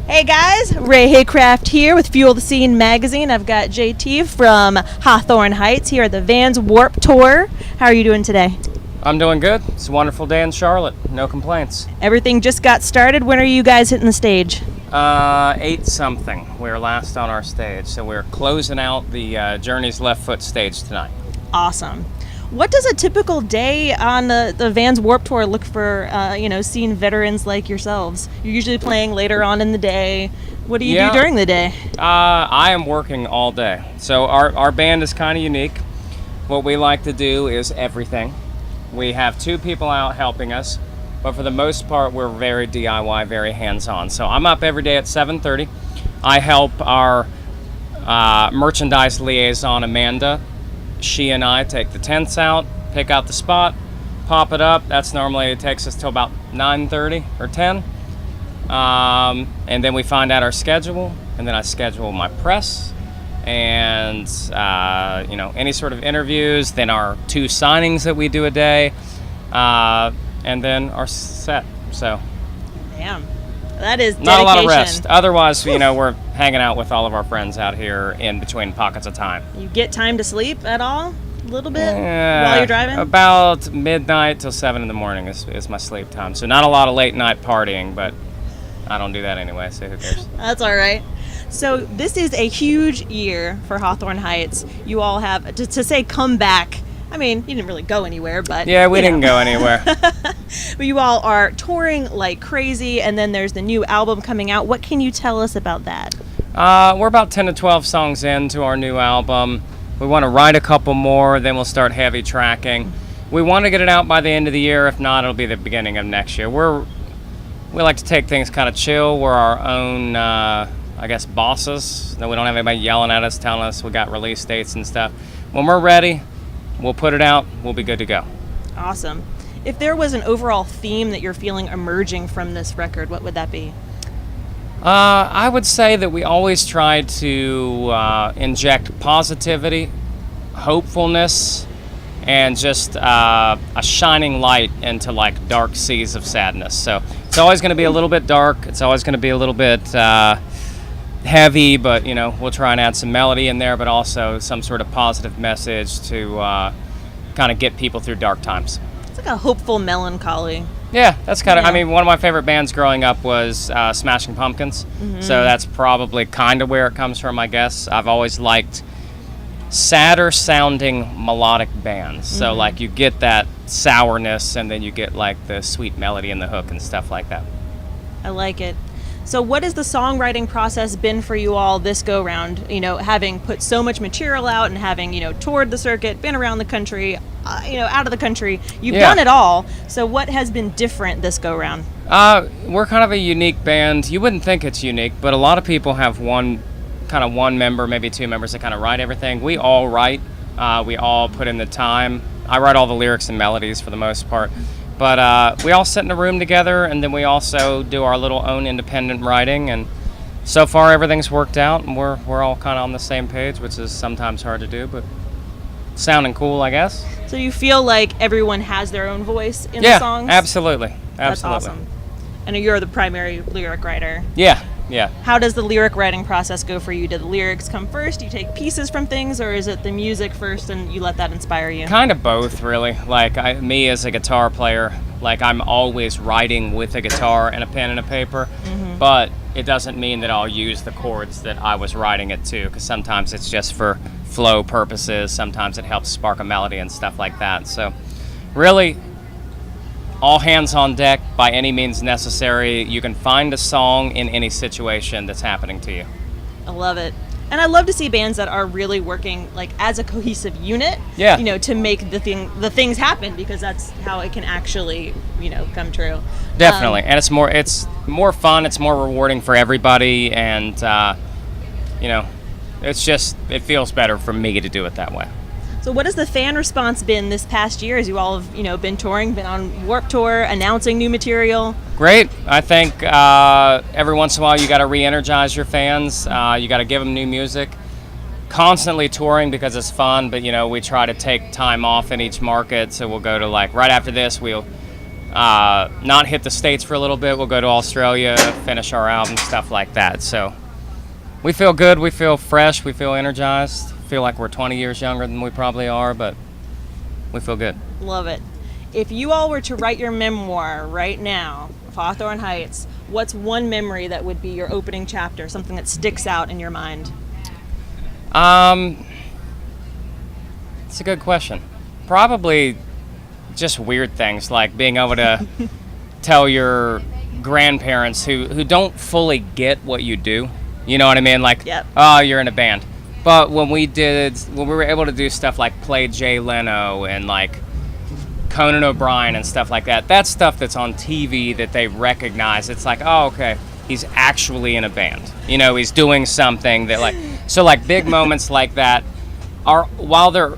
Hey guys, Ray Haycraft here with Fuel the Scene magazine. I've got JT from Hawthorne Heights here at the Vans Warp Tour. How are you doing today? I'm doing good. It's a wonderful day in Charlotte. No complaints. Everything just got started. When are you guys hitting the stage? 8 something. We're last on our stage, so we're closing out the Journey's Left Foot stage tonight. Awesome. What does a typical day on the Vans Warp Tour look for, seeing veterans like yourselves? You're usually playing later on in the day. What do you do during the day? I am working all day. So our band is kind of unique. What we like to do is everything. We have 2 people out helping us, but for the most part, we're very DIY, very hands-on. So I'm up every day at 7:30. I help our merchandise liaison, Amanda. She and I take the tents out, pick out the spot, pop it up. It takes us till about 9:30 or 10. And then we find out our schedule, and then I schedule my press and, any sort of interviews, then our 2 signings that we do a day, and then our set. So, damn, that is dedication. Not a lot of rest. Otherwise, we're hanging out with all of our friends out here in between pockets of time. You get time to sleep at all? A little bit while you're driving? About midnight till 7 in the morning is my sleep time. So not a lot of late night partying, but I don't do that anyway, so who cares? That's all right. So this is a huge year for Hawthorne Heights. You all have, to say come back, I mean, you didn't really go anywhere, but... Yeah, we didn't go anywhere. But you all are touring like crazy, and then there's the new album coming out. What can you tell us about that? We're about 10 to 12 songs into our new album. We want to write a couple more, then we'll start heavy tracking. We want to get it out by the end of the year. If not, it'll be the beginning of next year. We like to take things kind of chill. We're our own, bosses. We don't have anybody yelling at us, telling us we got release dates and stuff. When we're ready, we'll put it out. We'll be good to go. Awesome. If there was an overall theme that you're feeling emerging from this record, what would that be? I would say that we always try to inject positivity, hopefulness, and just a shining light into dark seas of sadness. So it's always going to be a little bit dark. It's always going to be a little bit heavy, but we'll try and add some melody in there, but also some sort of positive message to kind of get people through dark times. It's like a hopeful melancholy. Yeah, that's kind of, one of my favorite bands growing up was Smashing Pumpkins. Mm-hmm. So that's probably kind of where it comes from, I guess. I've always liked sadder sounding melodic bands. Mm-hmm. So you get that sourness, and then you get the sweet melody in the hook and stuff like that. I like it. So what has the songwriting process been for you all this go round? Having put so much material out and having, toured the circuit, been around the country, out of the country, you've done it all. So what has been different this go round? We're kind of a unique band. You wouldn't think it's unique, but a lot of people have one member, maybe 2 members that kind of write everything. We all write. We all put in the time. I write all the lyrics and melodies for the most part. But we all sit in a room together, and then we also do our little own independent writing. And so far, everything's worked out, and we're all kind of on the same page, which is sometimes hard to do, but sounding cool, I guess. So you feel like everyone has their own voice in the songs? Yeah, absolutely. That's awesome. And you're the primary lyric writer. Yeah. How does the lyric writing process go for you? Do the lyrics come first? Do you take pieces from things, or is it the music first and you let that inspire you? Kind of both, really. Me as a guitar player, I'm always writing with a guitar and a pen and a paper, mm-hmm. but it doesn't mean that I'll use the chords that I was writing it to, because sometimes it's just for flow purposes. Sometimes it helps spark a melody and stuff like that. So really, all hands on deck by any means necessary. You can find a song in any situation that's happening to you. I love it. And I love to see bands that are really working as a cohesive unit, to make the things happen, because that's how it can actually, come true. Definitely. And it's more fun, it's more rewarding for everybody, and it feels better for me to do it that way. So what has the fan response been this past year, as you all have, been touring, been on Warped Tour, announcing new material? Great. I think every once in a while you got to re-energize your fans. You got to give them new music. Constantly touring because it's fun, but we try to take time off in each market. So we'll go to right after this, we'll not hit the States for a little bit. We'll go to Australia, finish our album, stuff like that. So we feel good. We feel fresh. We feel energized. Feel like we're 20 years younger than we probably are, but we feel good. Love it. If you all were to write your memoir right now of Hawthorne Heights, what's one memory that would be your opening chapter, something that sticks out in your mind? It's a good question. Probably just weird things like being able to tell your grandparents who don't fully get what you do. You know what I mean? Like, Yep. Oh, you're in a band. But when we were able to do stuff like play Jay Leno and like Conan O'Brien and stuff like that, that's stuff that's on TV that they recognize. It's like, oh, okay, he's actually in a band. You know, he's doing something that like, so like big moments like that are, while they're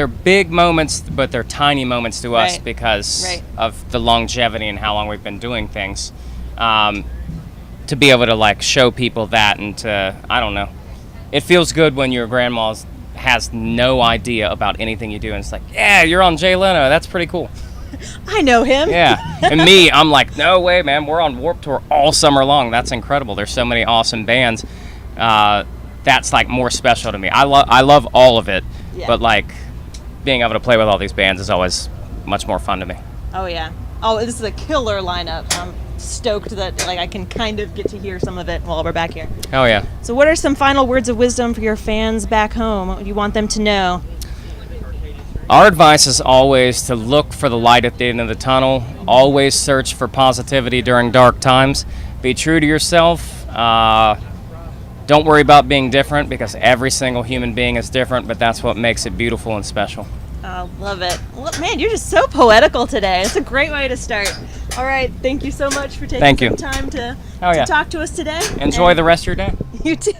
big moments, but they're tiny moments to us Right. because Right. of the longevity and how long we've been doing things. To be able to like show people that and to, I don't know, it feels good when your grandma has no idea about anything you do and it's like, yeah, you're on Jay Leno, that's pretty cool. I know him. Yeah. And me, I'm like, no way, man, we're on Warped Tour all summer long. That's incredible. There's so many awesome bands. That's like more special to me. I love all of it, Yeah. but like being able to play with all these bands is always much more fun to me. Oh yeah. Oh, this is a killer lineup. I'm stoked that like I can kind of get to hear some of it while we're back here. Oh yeah. So what are some final words of wisdom for your fans back home? What do you want them to know? Our advice is always to look for the light at the end of the tunnel. Always search for positivity during dark times. Be true to yourself. Don't worry about being different because every single human being is different, but that's what makes it beautiful and special. I love it. Well, man, you're just so poetical today. It's a great way to start. All right, thank you so much for taking Thank some you. time to Oh, yeah. talk to us today. Enjoy And the rest of your day. you too.